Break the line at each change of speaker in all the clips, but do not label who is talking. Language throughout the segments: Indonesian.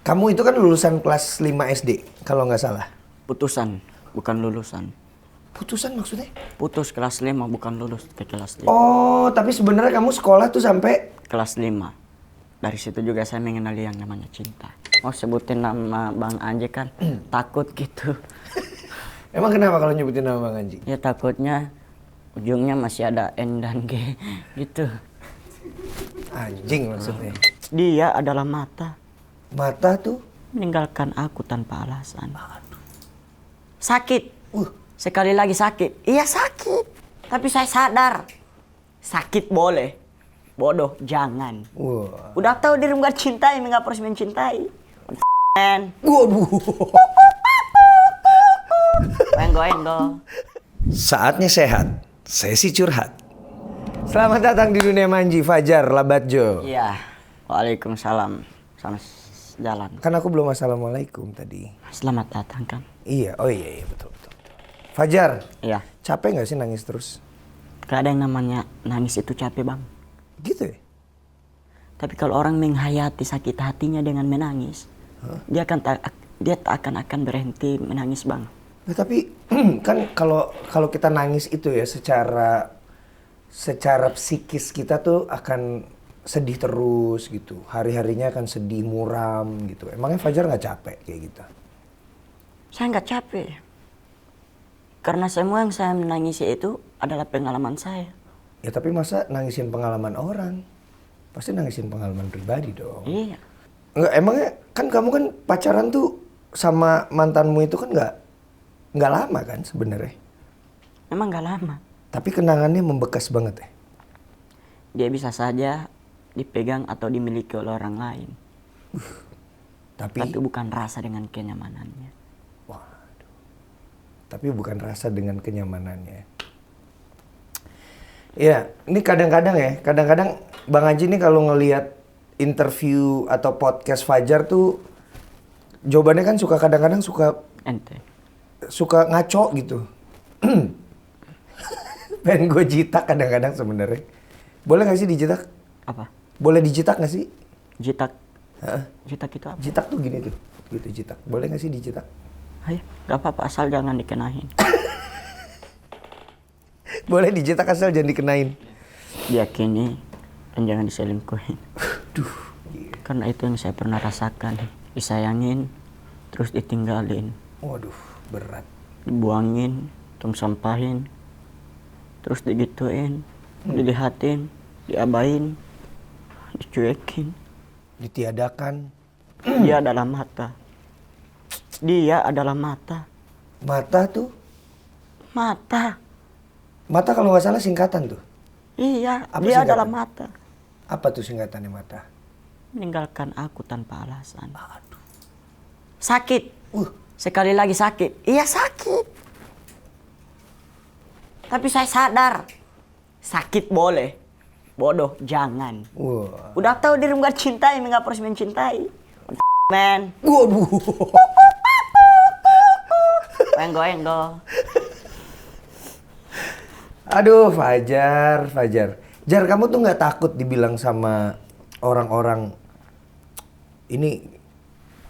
Kamu itu kan lulusan kelas 5 SD, kalau nggak salah.
Putusan, bukan lulusan.
Putusan maksudnya?
Putus kelas 5, bukan lulus ke kelas 5.
Oh, tapi sebenarnya kamu sekolah tuh sampai
Kelas 5. Dari situ juga saya mengenali yang namanya cinta. Mau sebutin nama Bang Anji kan takut gitu.
Emang kenapa kalau nyebutin nama Bang Anji?
Ya takutnya ujungnya masih ada N dan G gitu.
Anjing maksudnya.
Dia adalah mata.
Mata tuh?
Meninggalkan aku tanpa alasan. Sakit. Sekali lagi sakit. Iya sakit. Tapi saya sadar. Sakit boleh. Bodoh jangan.
Wah.
Udah tahu diri nggak cintai, nggak harus mencintai.
Waduh.
Enggo.
Saatnya sehat. Sesi curhat. Selamat datang di dunia Manji, Fajar Labatjo.
Iya. Waalaikumsalam. Sama jalan.
Kan aku belum assalamualaikum tadi.
Selamat datang kan.
Iya, oh iya betul. Fajar,
Iya.
capek nggak sih nangis terus?
Gak ada yang namanya nangis itu capek bang.
Gitu ya?
Tapi kalau orang menghayati sakit hatinya dengan menangis, dia tak akan berhenti menangis bang.
Nah, tapi kan kalau kita nangis itu ya secara psikis kita tuh akan sedih terus gitu. Hari-harinya akan sedih muram gitu. Emangnya Fajar nggak capek kayak gitu?
Saya nggak capek. Karena semua yang saya menangisi itu adalah pengalaman saya.
Ya tapi masa nangisin pengalaman orang? Pasti nangisin pengalaman pribadi dong.
Iya.
Enggak, emangnya kan kamu kan pacaran tuh sama mantanmu itu kan nggak lama kan sebenarnya?
Memang nggak lama.
Tapi kenangannya membekas banget ya?
Dia bisa saja dipegang atau dimiliki oleh orang lain. Tapi bukan rasa dengan kenyamanannya.
Waduh. Tapi bukan rasa dengan kenyamanannya. Ya, ini kadang-kadang Bang Haji nih kalau ngelihat interview atau podcast Fajar tuh jawabannya kan kadang-kadang
Ente.
suka ngaco gitu. Pengen gue jitak kadang-kadang sebenarnya. Boleh nggak sih dijitak?
Apa?
Boleh dijitak nggak sih?
Jitak.
Hah?
Jitak itu apa?
Jitak tuh gini tuh, gitu jitak. Boleh nggak sih dijitak?
Ayo, gak apa-apa asal jangan dikenain.
Boleh dijitak asal jangan dikenain.
Diyakini dan jangan diselingkuhin.
Duh.
Karena itu yang saya pernah rasakan. Disayangin, terus ditinggalin.
Waduh, berat.
Dibuangin, tong sampahin, terus digituin, dilihatin, diabain, dicuekin.
Ditiadakan.
Dia adalah mata. Dia adalah mata.
Mata tuh.
Mata.
Mata kalau nggak salah singkatan tuh.
Iya,
Apa
dia
singkatan?
adalah mata.
Apa tuh singkatannya mata?
Meninggalkan aku tanpa alasan.
Aduh.
Sakit. Sekali lagi sakit. Iya sakit. Tapi saya sadar. Sakit boleh. Bodoh jangan.
Wah.
Udah tahu diri nggak cintai, nggak harus mencintai. Men.
Waduh.
Enggo.
Aduh, Fajar. Jar, kamu tuh nggak takut dibilang sama orang-orang ini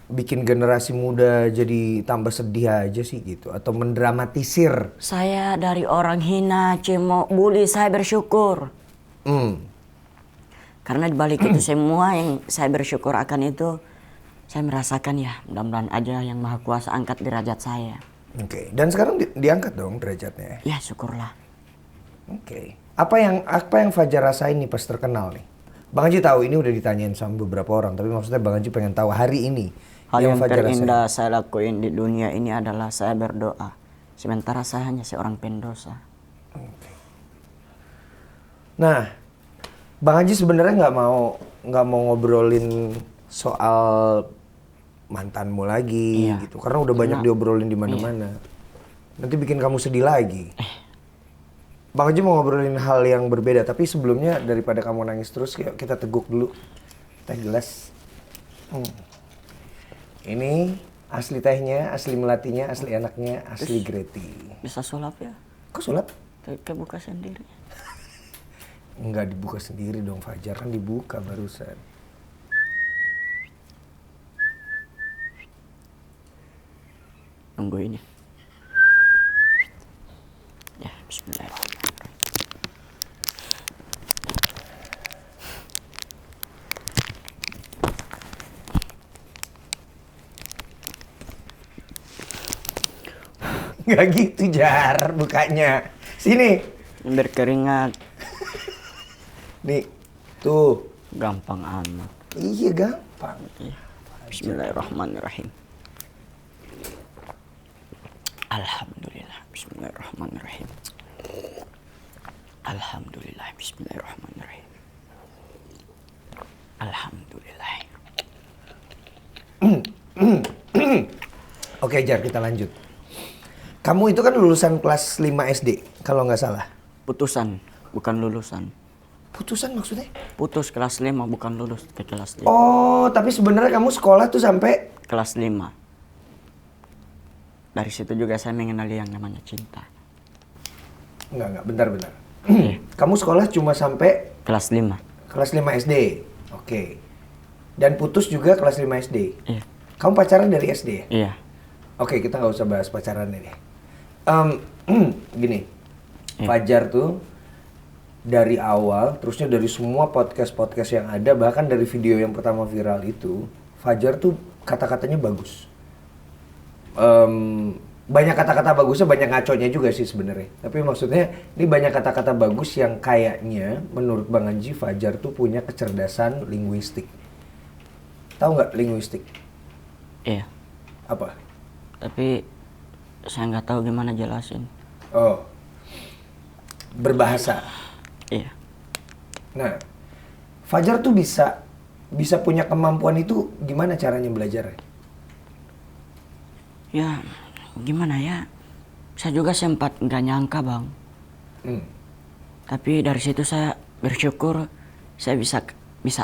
bikin generasi muda jadi tambah sedih aja sih gitu, atau mendramatisir?
Saya dari orang hina, cemooh, bully, saya bersyukur. Karena dibalik itu semua yang saya bersyukur akan itu, saya merasakan ya mudah-mudahan aja yang Maha Kuasa angkat derajat saya.
Oke. Dan sekarang diangkat dong derajatnya.
Ya syukurlah.
Oke. Apa yang Fajar rasain nih pas terkenal nih? Bang Haji tahu ini udah ditanyain sama beberapa orang, tapi maksudnya Bang Haji pengen tahu hari ini.
Hal yang
Fajar
terindah saya lakuin di dunia ini adalah saya berdoa. Sementara saya hanya seorang pendosa.
Oke. Nah, Bang Haji sebenarnya nggak mau ngobrolin soal mantanmu lagi gitu, karena udah banyak diobrolin di mana-mana. Nanti bikin kamu sedih lagi. Bang Haji mau ngobrolin hal yang berbeda, tapi sebelumnya daripada kamu nangis terus, yuk kita teguk dulu. Teh gelas. Ini asli tehnya, asli melatinya, asli anaknya, asli Greti.
Bisa sulap ya?
Kok sulap?
Kebuka sendiri.
Enggak dibuka sendiri dong Fajar, kan dibuka barusan.
Tunggu ini. Ya, bismillahirrahmanirrahim.
Nggak gitu Jar, bukanya. Sini.
Berkeringat.
Nih, tuh.
Gampang amat.
Iya gampang.
Ya. Bismillahirrahmanirrahim. Alhamdulillah. Bismillahirrahmanirrahim. Alhamdulillah. Bismillahirrahmanirrahim. Alhamdulillah.
Oke Jar, kita lanjut. Kamu itu kan lulusan kelas 5 SD, kalau nggak salah.
Putusan, bukan lulusan.
Putusan maksudnya?
Putus kelas 5, bukan lulus ke kelas 5.
Oh, tapi sebenarnya kamu sekolah tuh sampai
Kelas 5. Dari situ juga saya mengenali yang namanya cinta.
Enggak, bentar. Kamu sekolah cuma sampai
Kelas 5.
kelas 5 SD. Oke. Dan putus juga kelas 5 SD.
Iya.
Kamu pacaran dari SD ya?
Iya.
Oke, kita nggak usah bahas pacaran ini. Gini,
Iya.
Fajar tuh dari awal, terusnya dari semua podcast yang ada, bahkan dari video yang pertama viral itu, Fajar tuh kata-katanya bagus. Banyak kata-kata bagusnya, banyak ngaconya juga sih sebenarnya. Tapi maksudnya ini banyak kata-kata bagus yang kayaknya menurut Bang Anji, Fajar tuh punya kecerdasan linguistik. Tahu nggak linguistik?
Iya.
Apa?
Tapi saya nggak tahu gimana jelasin.
Oh, berbahasa.
Iya.
Nah, Fajar tuh bisa punya kemampuan itu gimana caranya belajar?
Ya, gimana ya? Saya juga sempat nggak nyangka, Bang. Tapi dari situ saya bersyukur saya bisa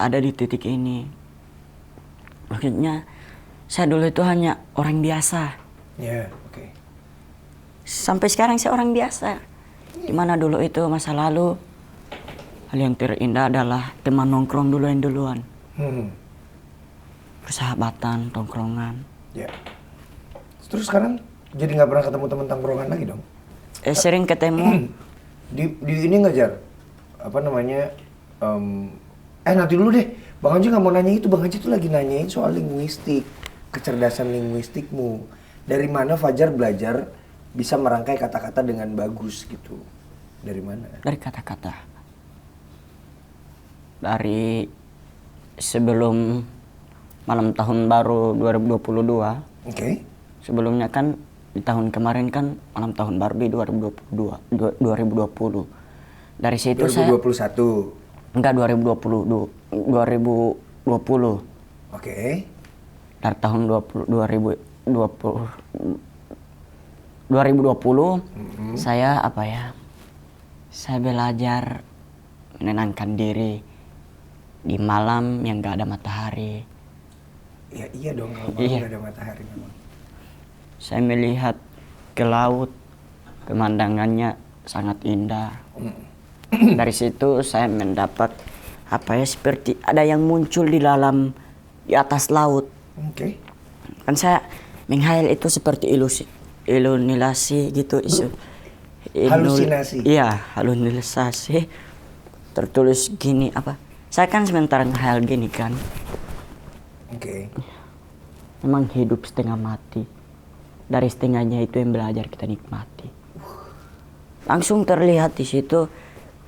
ada di titik ini. Maksudnya, saya dulu itu hanya orang biasa.
Ya, oke.
Sampai sekarang saya orang biasa. Dimana dulu itu masa lalu, hal yang terindah adalah teman nongkrong duluan. Persahabatan, tongkrongan.
Ya. Terus sekarang jadi nggak pernah ketemu teman tongkrongan lagi dong?
Sering ketemu.
Di ini nggak Jar? Apa namanya? Nanti dulu deh. Bang Anji nggak mau nanya itu. Bang Anji tuh lagi nanyain soal linguistik, kecerdasan linguistikmu. Dari mana Fajar belajar bisa merangkai kata-kata dengan bagus gitu? Dari mana?
Dari kata-kata. Dari sebelum malam tahun baru 2022.
Oke.
Sebelumnya kan di tahun kemarin kan malam tahun baru di 2020. Dari situ
2021.
Enggak 2020.
Oke.
Dari tahun 2020 saya saya belajar menenangkan diri di malam yang gak ada matahari.
Ya iya dong kalau malam
Iya.
gak ada matahari memang.
Saya melihat ke laut, pemandangannya sangat indah. Dari situ saya mendapat seperti ada yang muncul di atas laut.
Oke.
Kan saya menghayal itu seperti iluminasi gitu
Halusinasi.
Iya, halusinasi. Tertulis gini saya kan sementara menghayal gini kan.
Oke.
Memang hidup setengah mati. Dari setengahnya itu yang belajar kita nikmati. Langsung terlihat di situ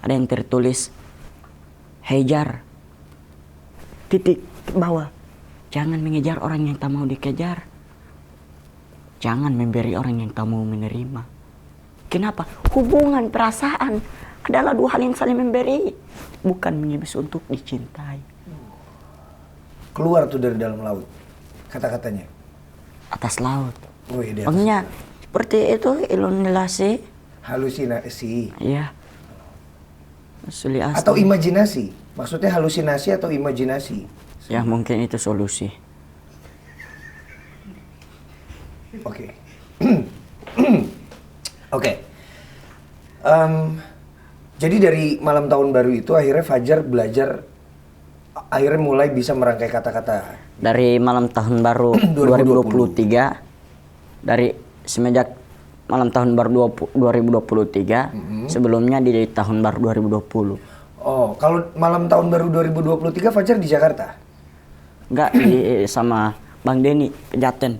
ada yang tertulis Hajar. Titik ke bawah. Jangan mengejar orang yang tak mau dikejar. Jangan memberi orang yang tak mau menerima. Kenapa? Hubungan perasaan adalah dua hal yang saling memberi, bukan mengebis untuk dicintai.
Keluar tuh dari dalam laut kata-katanya.
Atas laut.
Oh iya, di atas.
Maksudnya seperti itu iluminasi.
Halusinasi.
Iya. Asli.
Atau imajinasi. Maksudnya halusinasi atau imajinasi.
Ya mungkin itu solusi.
Oke. Oke. Jadi dari malam tahun baru itu akhirnya Fajar belajar, akhirnya mulai bisa merangkai kata-kata.
Dari malam tahun baru 2023, dari semenjak malam tahun baru 2023, sebelumnya di tahun baru 2020.
Oh, kalau malam tahun baru 2023 Fajar di Jakarta?
Enggak, sama Bang Denny, Pejaten.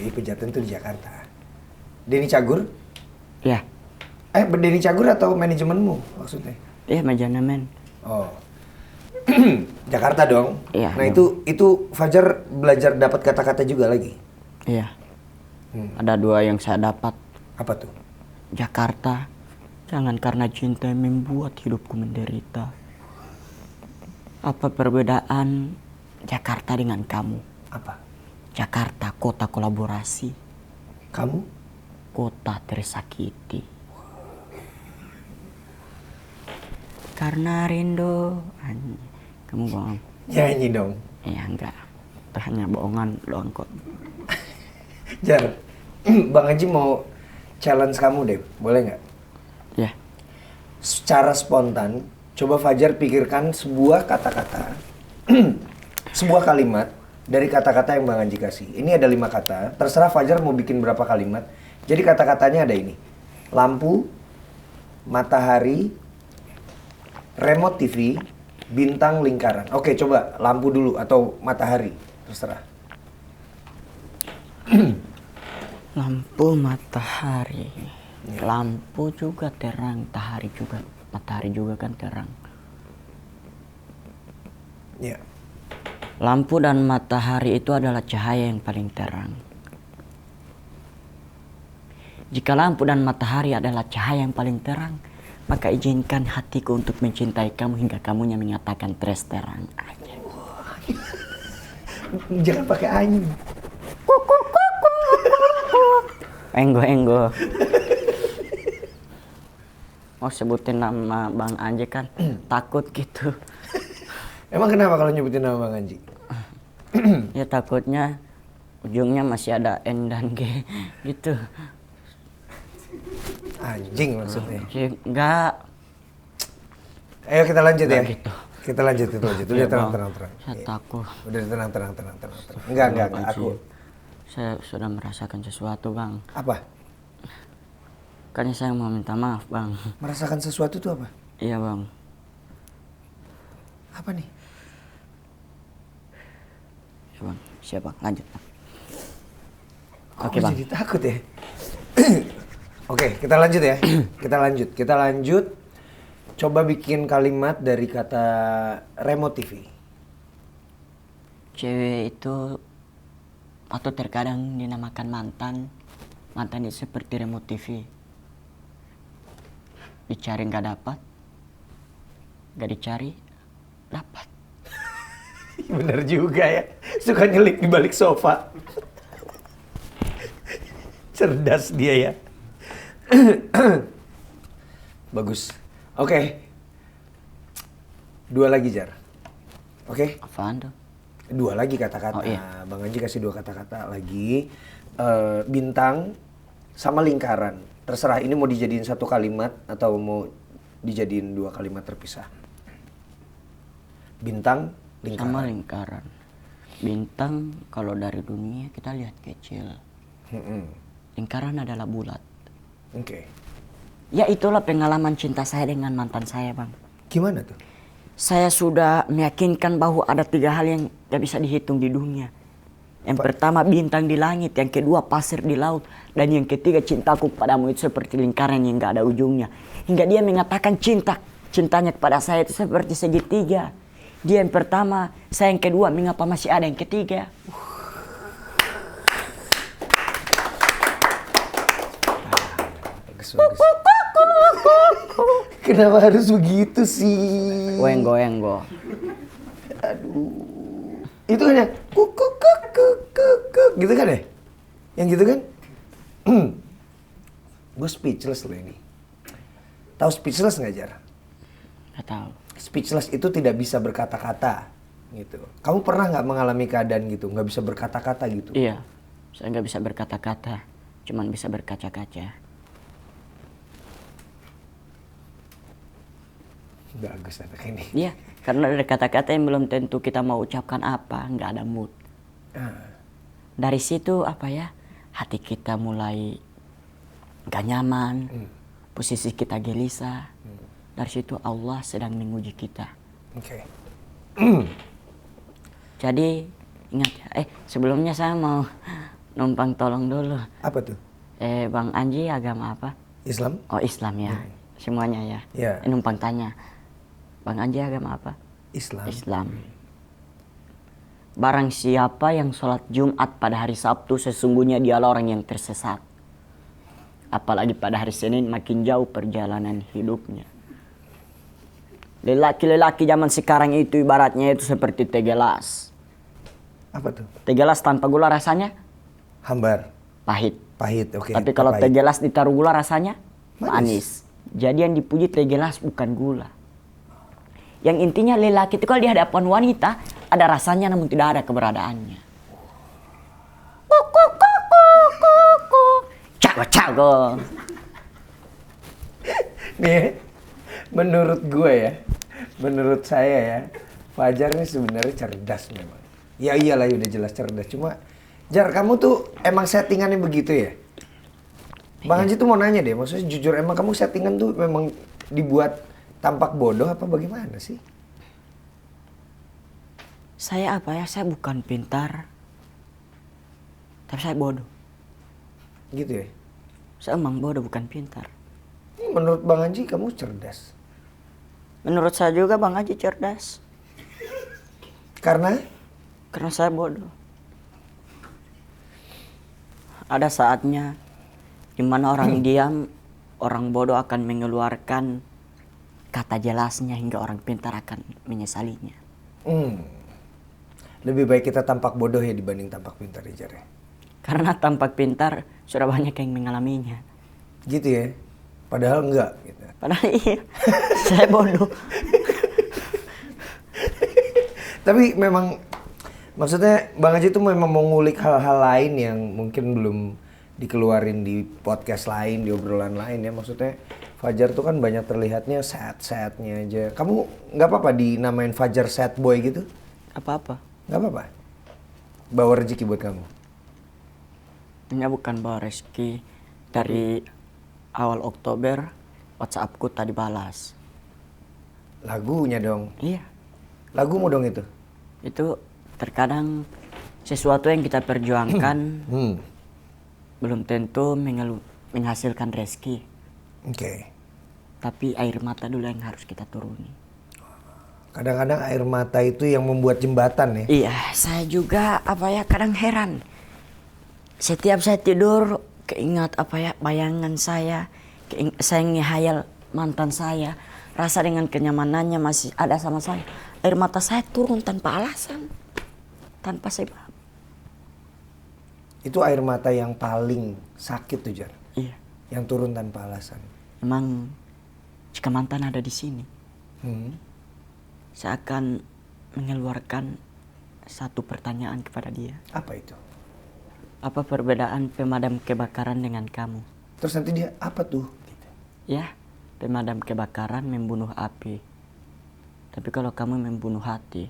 Pejaten tuh di Jakarta. Denny Cagur?
Iya.
Denny Cagur atau manajemenmu maksudnya?
Iya, manajemen.
Oh. Jakarta dong.
Iya.
Nah, itu Fajar belajar dapat kata-kata juga lagi.
Iya. Ada 2 yang saya dapat.
Apa tuh?
Jakarta, jangan karena cinta yang membuat hidupku menderita. Apa perbedaan Jakarta dengan kamu?
Apa?
Jakarta, kota kolaborasi.
Kamu?
Kota tersakiti. Karena rindu. Kamu bohong.
Nyanyi dong.
Iya, enggak. Itu hanya bohongan doang kok.
Jar, Bang Haji mau challenge kamu deh, boleh nggak?
Ya.
Secara spontan, coba Fajar pikirkan sebuah kata-kata, sebuah kalimat dari kata-kata yang Bang Haji kasih. Ini ada 5 kata, terserah Fajar mau bikin berapa kalimat. Jadi kata-katanya ada ini, lampu, matahari, remote TV, bintang, lingkaran. Oke, coba lampu dulu atau matahari, terserah.
Lampu, matahari. Lampu juga terang, matahari juga kan terang.
Ya.
Lampu dan matahari itu adalah cahaya yang paling terang. Jika lampu dan matahari adalah cahaya yang paling terang, maka izinkan hatiku untuk mencintai kamu hingga kamunya mengatakan terus terang.
Jangan pakai angin.
Enggo. Mau sebutin nama Bang Anji kan takut gitu.
Emang kenapa kalau nyebutin nama Bang Anji?
Ya takutnya ujungnya masih ada N dan G gitu.
Anjing maksudnya.
Enggak.
Ayo kita lanjut ya.
Gitu.
Kita lanjut. Udah
Ya,
tenang.
Saya takut.
Udah tenang. Enggak. Aku.
Saya sudah merasakan sesuatu, Bang.
Apa?
Makanya saya mau minta maaf, Bang.
Merasakan sesuatu tuh apa?
Iya, Bang.
Apa nih?
Ya, Bang. Siap, Bang. Lanjut, Bang.
Oke, Bang. Jadi takut ya. Oke, kita lanjut ya. Kita lanjut. Coba bikin kalimat dari kata remote TV.
Cewek itu atau terkadang dinamakan mantan. Mantan itu seperti remote TV. Dicari nggak dapat, nggak dicari dapat.
Bener juga ya. Suka nyelip di balik sofa. Cerdas dia ya. Bagus. Oke. 2 lagi, Jar. Oke?
Apaan tuh?
2 lagi kata-kata.
Oh, iya.
Bang Haji kasih 2 kata-kata lagi. Bintang sama lingkaran. Terserah ini mau dijadiin 1 kalimat atau mau dijadiin 2 kalimat terpisah. Bintang, lingkaran.
Sama lingkaran. Bintang kalau dari dunia kita lihat kecil. Lingkaran adalah bulat.
Oke.
Ya itulah pengalaman cinta saya dengan mantan saya, Bang.
Gimana tuh?
Saya sudah meyakinkan bahwa ada 3 hal yang gak bisa dihitung di dunia. Yang pertama bintang di langit, yang kedua pasir di laut, dan yang ketiga cintaku kepadamu itu seperti lingkaran yang gak ada ujungnya. Hingga dia mengatakan cintanya kepada saya itu seperti segitiga. Dia yang pertama, saya yang kedua, mengapa masih ada yang ketiga?
Bagus. Kenapa harus begitu sih?
Goyang.
Aduh. Itu kan ya kuk gitu kan ya? Yang gitu kan? Gue speechless loh ini. Tahu speechless nggak, Jar?
Gak tahu.
Speechless itu tidak bisa berkata-kata gitu. Kamu pernah nggak mengalami keadaan gitu, nggak bisa berkata-kata gitu?
Iya, saya nggak bisa berkata-kata, cuman bisa berkaca-kaca.
Bagus anak ini.
Iya, karena ada kata-kata yang belum tentu kita mau ucapkan apa, nggak ada mood. Dari situ apa ya, hati kita mulai gak nyaman, posisi kita gelisah. Dari situ Allah sedang menguji kita.
Oke.
Jadi ingat ya, sebelumnya saya mau numpang tolong dulu.
Apa tuh?
Bang Anji agama apa?
Islam?
Oh Islam ya, semuanya ya.
Ya.
Numpang tanya, Bang Anji agama apa?
Islam.
Islam. Barang siapa yang sholat Jumat pada hari Sabtu, sesungguhnya dialah orang yang tersesat. Apalagi pada hari Senin, makin jauh perjalanan hidupnya. Lelaki-lelaki zaman sekarang itu ibaratnya itu seperti teh gelas.
Apa tuh?
Teh gelas tanpa gula rasanya
Hambar.
pahit.
Pahit, oke.
Tapi kalau
Pahit.
teh gelas ditaruh gula rasanya
Manis.
manis. Jadi yang dipuji teh gelas bukan gula. Yang intinya lelaki itu kalau di hadapan wanita ada rasanya namun tidak ada keberadaannya. Cago-cago.
Nih, menurut gue ya, menurut saya ya, Fajar ini sebenarnya cerdas memang. Ya iyalah udah jelas cerdas. Cuma, Jar kamu tuh emang settingannya begitu ya? Bang Anji tuh mau nanya deh, maksudnya jujur emang kamu settingan tuh memang dibuat tampak bodoh apa bagaimana sih?
Saya apa ya? Saya bukan pintar, tapi saya bodoh.
Gitu ya?
Saya emang bodoh bukan pintar.
Ini menurut Bang Anji kamu cerdas.
Menurut saya juga Bang Haji cerdas.
Karena?
Karena saya bodoh. Ada saatnya di mana orang diam, orang bodoh akan mengeluarkan kata jelasnya hingga orang pintar akan menyesalinya.
Lebih baik kita tampak bodoh ya dibanding tampak pintar ya Jar ya?
Karena tampak pintar sudah banyak yang mengalaminya.
Gitu ya? Padahal enggak gitu.
Padahal iya, saya bodoh.
Tapi memang maksudnya Bang Haji tuh memang mau ngulik hal-hal lain yang mungkin belum dikeluarin di podcast lain, di obrolan lain ya. Maksudnya Fajar tuh kan banyak terlihatnya sad-sadnya aja. Kamu nggak apa-apa dinamain Fajar sad boy gitu?
Apa-apa.
Nggak apa-apa? Bawa rezeki buat kamu?
Ini bukan bawa rezeki. Dari awal Oktober, WhatsAppku tadi balas.
Lagunya dong.
Iya.
Lagumu dong itu?
Itu terkadang sesuatu yang kita perjuangkan belum tentu menghasilkan rezeki.
Oke.
Tapi air mata dulu yang harus kita turuni.
Kadang-kadang air mata itu yang membuat jembatan ya?
Iya, saya juga kadang heran. Setiap saya tidur keingat bayangan saya, saya ngehayal mantan saya, rasa dengan kenyamanannya masih ada sama saya. Air mata saya turun tanpa alasan, tanpa sebab.
Itu air mata yang paling sakit tuh Jar?
Iya.
Yang turun tanpa alasan?
Memang jika mantan ada di sini, saya akan mengeluarkan satu pertanyaan kepada dia.
Apa itu?
Apa perbedaan pemadam kebakaran dengan kamu?
Terus nanti dia, apa tuh? Gitu.
Ya, pemadam kebakaran membunuh api. Tapi kalau kamu membunuh hati,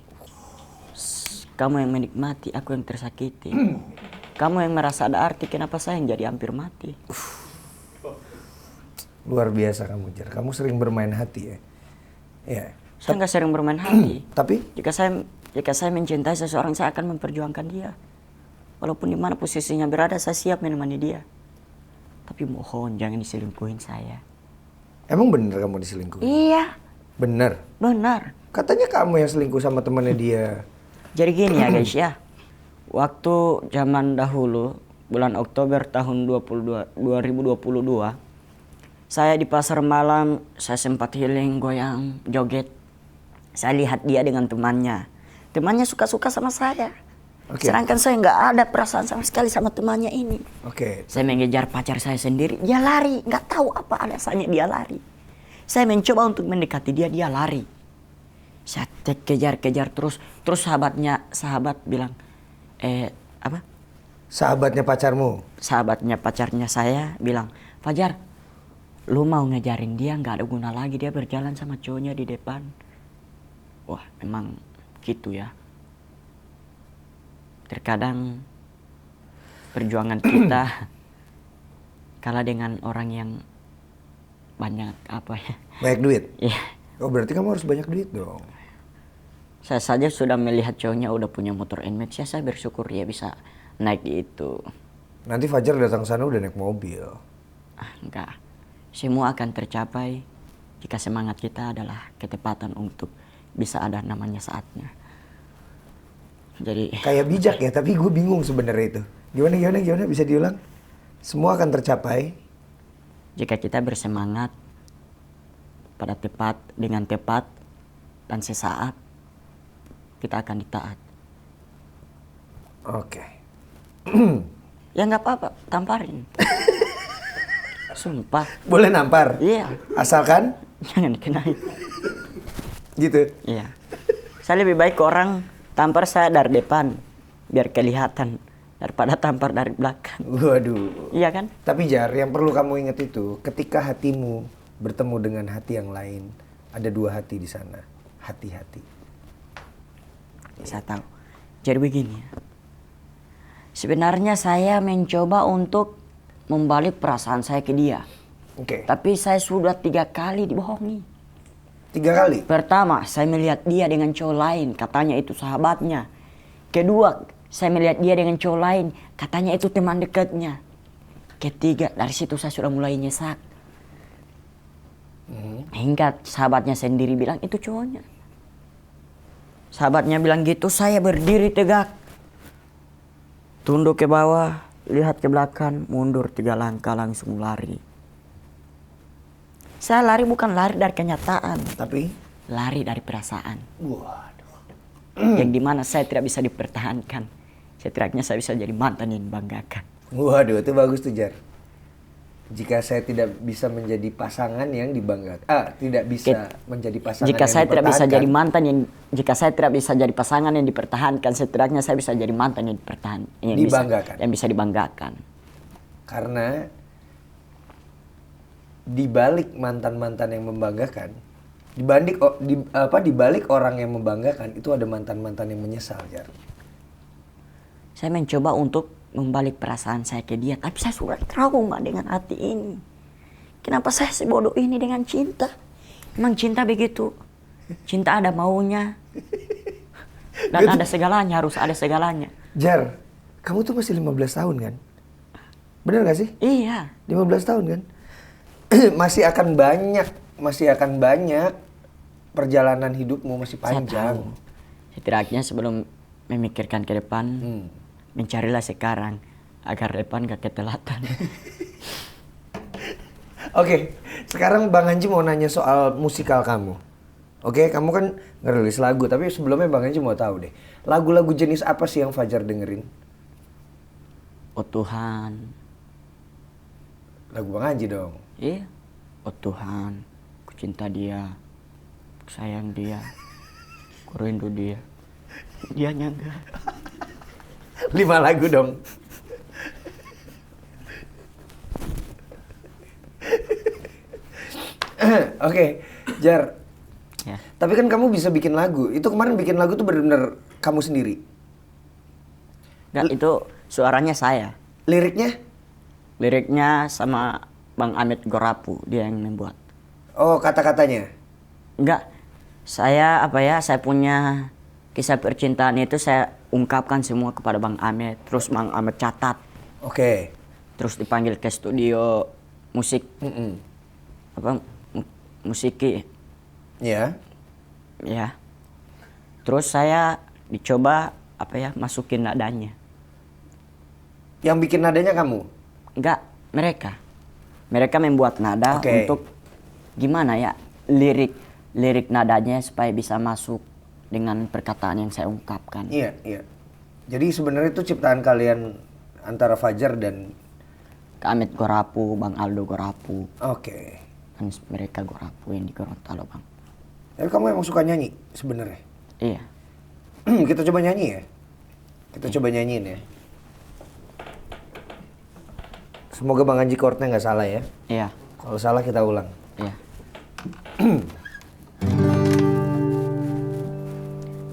kamu yang menikmati, aku yang tersakiti. Kamu yang merasa ada arti, kenapa saya yang jadi hampir mati?
Luar biasa kamu Jar, kamu sering bermain hati ya? Iya.
Saya nggak sering bermain hati.
Tapi?
Jika saya mencintai seseorang, saya akan memperjuangkan dia. Walaupun di mana posisinya berada, saya siap menemani dia. Tapi mohon jangan diselingkuhin saya.
Emang bener kamu diselingkuhin?
Iya,
Bener?
benar.
Katanya kamu yang selingkuh sama temannya dia.
Jadi gini ya guys ya. Waktu zaman dahulu, bulan Oktober tahun 2022, saya di pasar malam, saya sempat healing, goyang, joget. Saya lihat dia dengan temannya. Temannya suka-suka sama saya.
Oke.
Sedangkan saya nggak ada perasaan sama sekali sama temannya ini.
Oke.
Saya mengejar pacar saya sendiri, dia lari. Nggak tahu apa alasannya dia lari. Saya mencoba untuk mendekati dia, dia lari. Saya kejar-kejar terus. Terus sahabat bilang, apa?
Sahabatnya pacarmu?
Sahabatnya pacarnya saya bilang, Fajar, lu mau ngejarin dia nggak ada guna lagi, dia berjalan sama cowoknya di depan. Wah, memang gitu ya. Terkadang perjuangan kita kalah dengan orang yang banyak apa ya.
Banyak duit?
Iya.
Oh berarti kamu harus banyak duit dong.
Saya saja sudah melihat cowoknya udah punya motor NMAX ya, saya bersyukur dia bisa naik itu.
Nanti Fajar datang sana udah naik mobil.
Enggak. Semua akan tercapai jika semangat kita adalah ketepatan untuk bisa ada namanya saatnya. Jadi
Kayak bijak ya, tapi gue bingung sebenarnya itu. Gimana bisa diulang? Semua akan tercapai
jika kita bersemangat pada tepat dengan tepat dan sesaat kita akan ditaat.
Oke.
Ya nggak apa-apa, tamparin. Sumpah.
Boleh nampar?
Iya.
Asalkan?
Jangan dikenain.
Gitu?
Iya. Saya lebih baik orang tampar saya dari depan biar kelihatan daripada tampar dari belakang.
Waduh.
Iya kan?
Tapi Jar, yang perlu kamu ingat itu, ketika hatimu bertemu dengan hati yang lain, ada dua hati di sana. Hati-hati.
Saya tahu. Jadi begini ya. Sebenarnya saya mencoba untuk membalik perasaan saya ke dia.
Oke.
Tapi saya sudah 3 kali dibohongi.
3 kali?
Pertama, saya melihat dia dengan cowok lain, katanya itu sahabatnya. Kedua, saya melihat dia dengan cowok lain, katanya itu teman dekatnya. Ketiga, dari situ saya sudah mulai nyesak. Hingga sahabatnya sendiri bilang itu cowoknya. Sahabatnya bilang gitu, saya berdiri tegak. Tunduk ke bawah, lihat ke belakang, mundur 3 langkah langsung lari. Saya lari bukan lari dari kenyataan,
Tapi?
lari dari perasaan.
Waduh.
Yang dimana saya tidak bisa dipertahankan. Setidaknya saya bisa jadi mantan yang dibanggakan.
Waduh, itu bagus tuh Jar. Jika saya tidak bisa menjadi pasangan yang dibanggakan. Tidak bisa menjadi pasangan
Jika
yang
saya tidak bisa jadi
dipertahankan.
mantan yang, jika saya tidak bisa jadi pasangan yang dipertahankan, setidaknya saya bisa jadi mantan yang dipertahankan.
Dibanggakan.
Yang bisa dibanggakan.
Karena dibalik mantan-mantan yang membanggakan, dibalik orang yang membanggakan itu ada mantan-mantan yang menyesal, Jar.
Saya mencoba untuk membalik perasaan saya ke dia, tapi saya sudah trauma dengan hati ini. Kenapa saya sebodoh ini dengan cinta? Emang cinta begitu? Cinta ada maunya. Dan ada segalanya, harus ada segalanya.
Jar, kamu tuh masih 15 tahun kan? Bener gak sih?
Iya.
15 tahun kan? masih akan banyak perjalanan hidupmu masih panjang.
Saya tahu. Setidaknya sebelum memikirkan ke depan, mencarilah sekarang agar depan gak ketelatan.
Oke, sekarang Bang Anji mau nanya soal musikal kamu. Oke, kamu kan ngerilis lagu, tapi sebelumnya Bang Anji mau tahu deh, lagu-lagu jenis apa sih yang Fajar dengerin?
Oh Tuhan.
Lagu Bang Anji dong.
Iya. Oh Tuhan, ku cinta dia, ku sayang dia, ku rindu dia. Dia nyangga.
5 lagu dong. Oke, Jar.
Ya.
Tapi kan kamu bisa bikin lagu. Itu kemarin bikin lagu tuh benar-benar kamu sendiri.
Enggak, itu suaranya saya.
Liriknya?
Liriknya sama Bang Amit Gorapu, dia yang membuat.
Oh, kata-katanya?
Enggak, saya saya punya kisah percintaan itu saya ungkapkan semua kepada Bang Amit. Terus Bang Amit catat.
Oke.
Terus dipanggil ke studio musik. Musiki.
Ya.
Ya. Terus saya dicoba masukin nadanya.
Yang bikin nadanya kamu?
Enggak, mereka. Mereka membuat nada untuk gimana ya, lirik nadanya supaya bisa masuk dengan perkataan yang saya ungkapkan.
Iya, iya. Jadi sebenarnya itu ciptaan kalian antara Fajar dan
Amit Gorapu, Bang Aldo Gorapu.
Oke.
Kan mereka Gorapu yang di Gorontalo, Bang.
Tapi kamu emang suka nyanyi sebenarnya?
Iya.
Kita coba nyanyi ya. Kita coba nyanyiin ya. Semoga Bang Anji chordnya nggak salah ya.
Iya.
Kalau salah kita ulang.
Iya.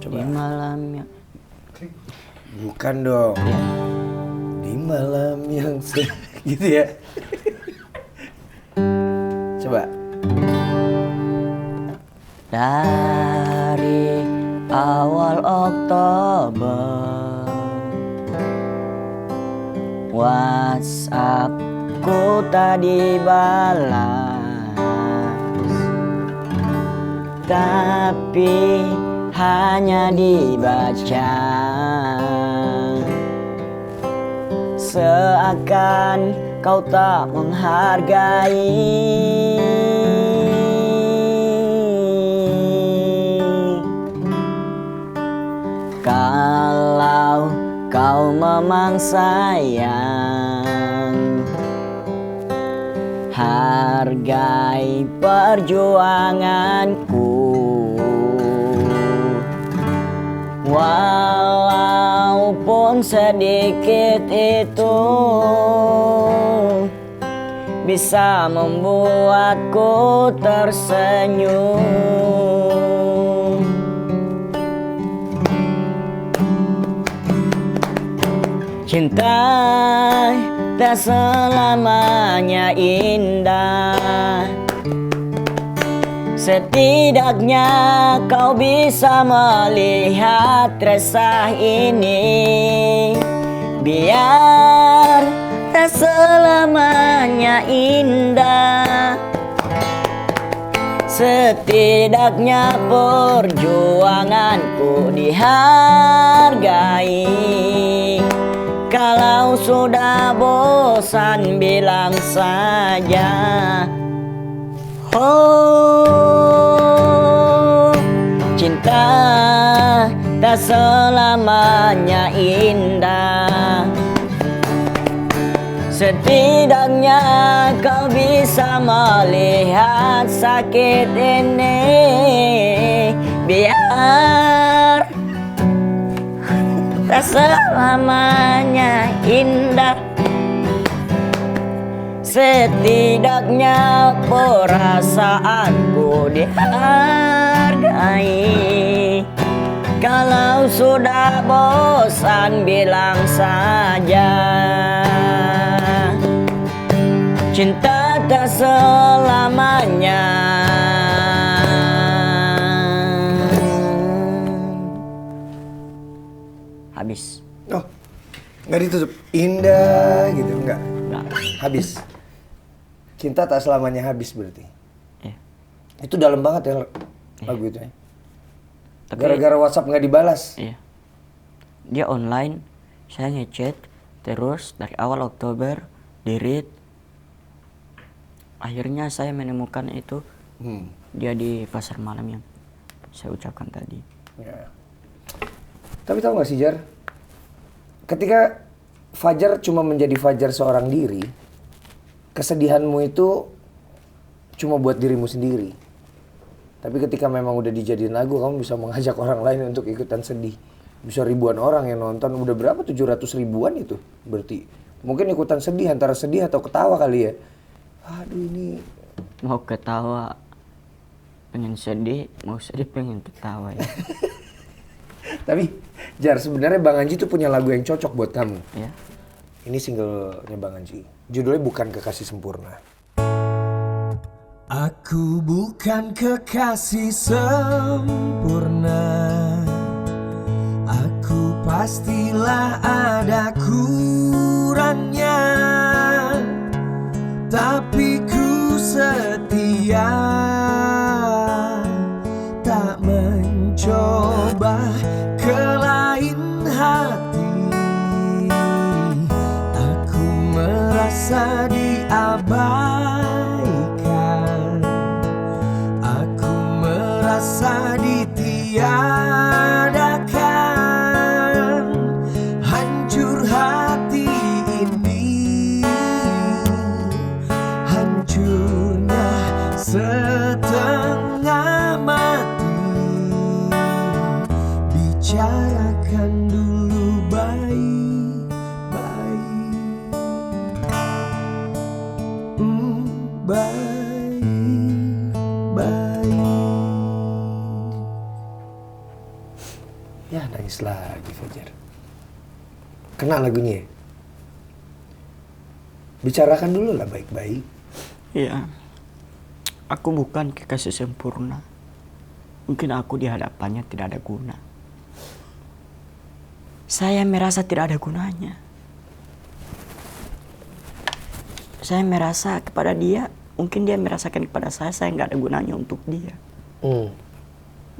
Coba.
Di malam ya.
Bukan dong.
Iya.
Di malam yang gitu ya. Coba.
Dari awal Oktober WhatsAppku tak dibalas, tapi hanya dibaca, seakan kau tak menghargai. Kalau kau memang sayang, hargai perjuanganku. Walaupun sedikit itu bisa membuatku tersenyum. Cinta tak selamanya indah. Setidaknya kau bisa melihat resah ini. Biar tak selamanya indah, setidaknya perjuanganku dihargai. Kalau sudah bosan bilang saja. Oh, cinta tak selamanya indah. Setidaknya kau bisa melihat sakit ini. Biar tak selamanya indah, setidaknya perasaanku dihargai. Kalau sudah bosan bilang saja. Cinta tak selamanya. Habis.
Oh, nggak ditutup. Indah gitu, enggak?
Nggak.
Habis. Cinta tak selamanya habis berarti.
Iya.
Itu dalam banget ya lagu itu ya.
Tapi-
Gara-gara WhatsApp nggak dibalas.
Iya. Dia online, saya ngechat terus dari awal Oktober, di-read. Akhirnya saya menemukan itu dia di pasar malam yang saya ucapkan tadi.
Ya. Tapi tahu nggak sih Jar? Ketika Fajar cuma menjadi Fajar seorang diri, kesedihanmu itu cuma buat dirimu sendiri. Tapi ketika memang udah dijadiin lagu, kamu bisa mengajak orang lain untuk ikutan sedih. Bisa ribuan orang yang nonton, udah berapa? 700 ribuan itu berarti. Mungkin ikutan sedih, antara sedih atau ketawa kali ya. Aduh ini...
Mau ketawa pengen sedih, mau sedih pengen ketawa ya.
Tapi Jar, sebenarnya Bang Anji tuh punya lagu yang cocok buat kamu.
Ya.
Ini singlenya Bang Anji. Judulnya Bukan Kekasih Sempurna. Aku bukan kekasih sempurna. Aku pastilah ada kurangnya. Tapi ku setia, tak mencoba ke lain hati. Aku merasa diabaikan, aku merasa ditiadakan. Hancur hati ini, hancurnya setengah mati. Bicarakan dulu baik-baik, baik-baik. Ya nangis lagi Fajar. Kena lagunya ya? Bicarakan dulu lah baik-baik.
Iya. Aku bukan kekasih sempurna. Mungkin aku di hadapannya tidak ada guna. Saya merasa tidak ada gunanya. Saya merasa kepada dia, mungkin dia merasakan kepada saya nggak ada gunanya untuk dia.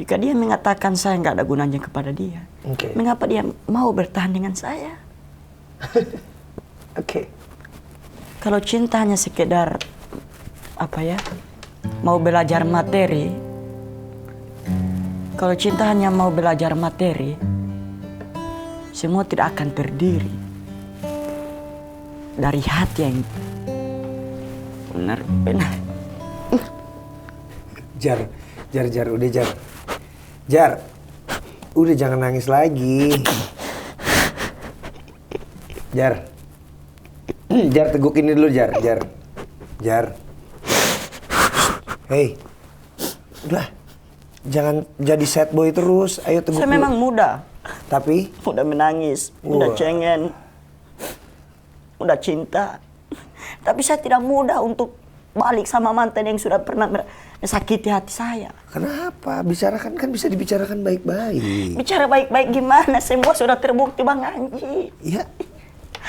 Jika dia mengatakan saya nggak ada gunanya kepada dia, mengapa dia mau bertahan dengan saya? Kalau cinta hanya sekedar mau belajar materi, kalau cinta hanya mau belajar materi, semua tidak akan terdiri dari hati yang benar-benar.
Jar, udah Jar, udah jangan nangis lagi. Jar, teguk ini dulu Jar. Hei, udah, jangan jadi sad boy terus. Ayo teguk.
Saya memang muda.
Tapi?
Mudah menangis, mudah cengeng, mudah cinta. Tapi saya tidak mudah untuk balik sama mantan yang sudah pernah sakiti hati saya.
Kenapa? Bicarakan, kan bisa dibicarakan baik-baik.
Bicara baik-baik gimana? Semua sudah terbukti Bang Anji.
Iya.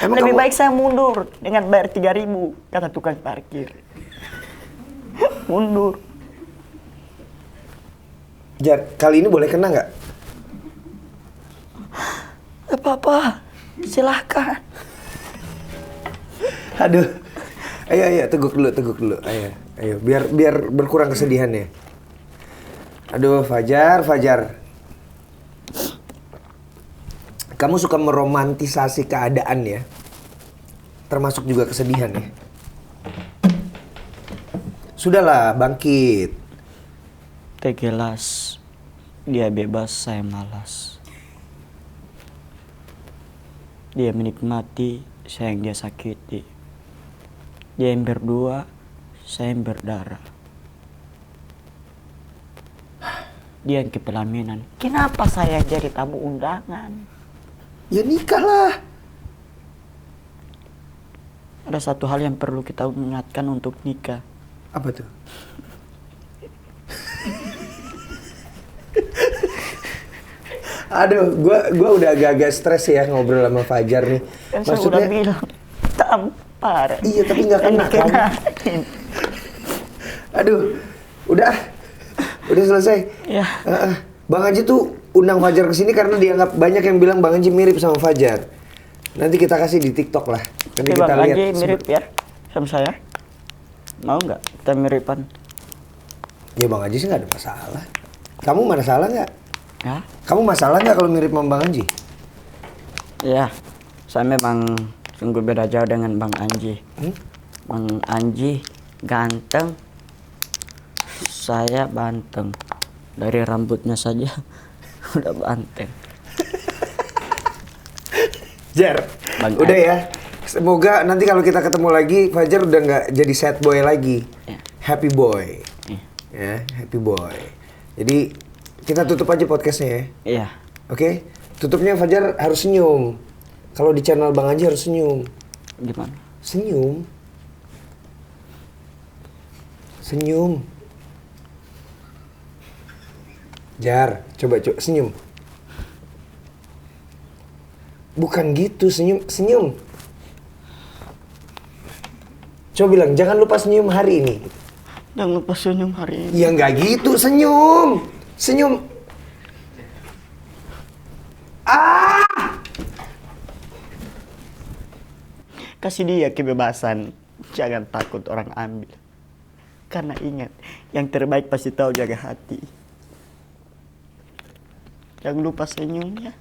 Lebih baik saya mundur dengan bayar 3.000 kata tukang parkir. Mundur.
Jar, kali ini boleh kena nggak?
Gak apa-apa, silahkan.
Aduh, ayo teguk dulu, ayo, biar berkurang kesedihannya. Aduh, Fajar, kamu suka meromantisasi keadaan ya, termasuk juga kesedihan ya. Sudahlah, bangkit.
Tegelas, dia bebas, saya malas. Dia menikmati, saya yang dia sakiti. Dia yang berdua, saya yang berdarah. Dia yang kepelaminan. Kenapa saya jadi tamu undangan?
Ya nikahlah.
Ada satu hal yang perlu kita ingatkan untuk nikah.
Apa tuh? Aduh, gua udah agak-agak stres ya ngobrol sama Fajar nih.
Kan saya udah bilang tampar.
Iya, tapi nggak kena kan? Aduh, udah selesai.
Ya.
Bang Anji tuh undang Fajar kesini karena dianggap banyak yang bilang Bang Anji mirip sama Fajar. Nanti kita kasih di TikTok lah. Nanti kita
Bang
lihat.
Anji mirip ya sama saya. Mau nggak kita miripan?
Ya Bang Anji sih nggak ada masalah. Kamu masalah nggak?
Ya.
Kamu masalah nggak kalau mirip sama Bang Anji?
Ya, saya memang sungguh beda jauh dengan Bang Anji. Bang Anji ganteng, saya banteng. Dari rambutnya saja udah banteng.
Jar,
Bang
udah ya. Semoga nanti kalau kita ketemu lagi, Fajar udah nggak jadi sad boy lagi.
Ya.
Happy boy.
Ya.
Ya, happy boy. Jadi kita tutup aja podcastnya ya.
Iya.
Oke? Tutupnya Fajar harus senyum. Kalau di channel Bang Anji harus senyum.
Gimana?
Senyum. Senyum. Jar, coba senyum. Bukan gitu, senyum. Coba bilang, jangan lupa senyum hari ini.
Jangan lupa senyum hari ini.
Ya nggak gitu, senyum.
Kasih dia kebebasan, jangan takut orang ambil. Karena ingat, yang terbaik pasti tahu jaga hati. Jangan lupa senyumnya.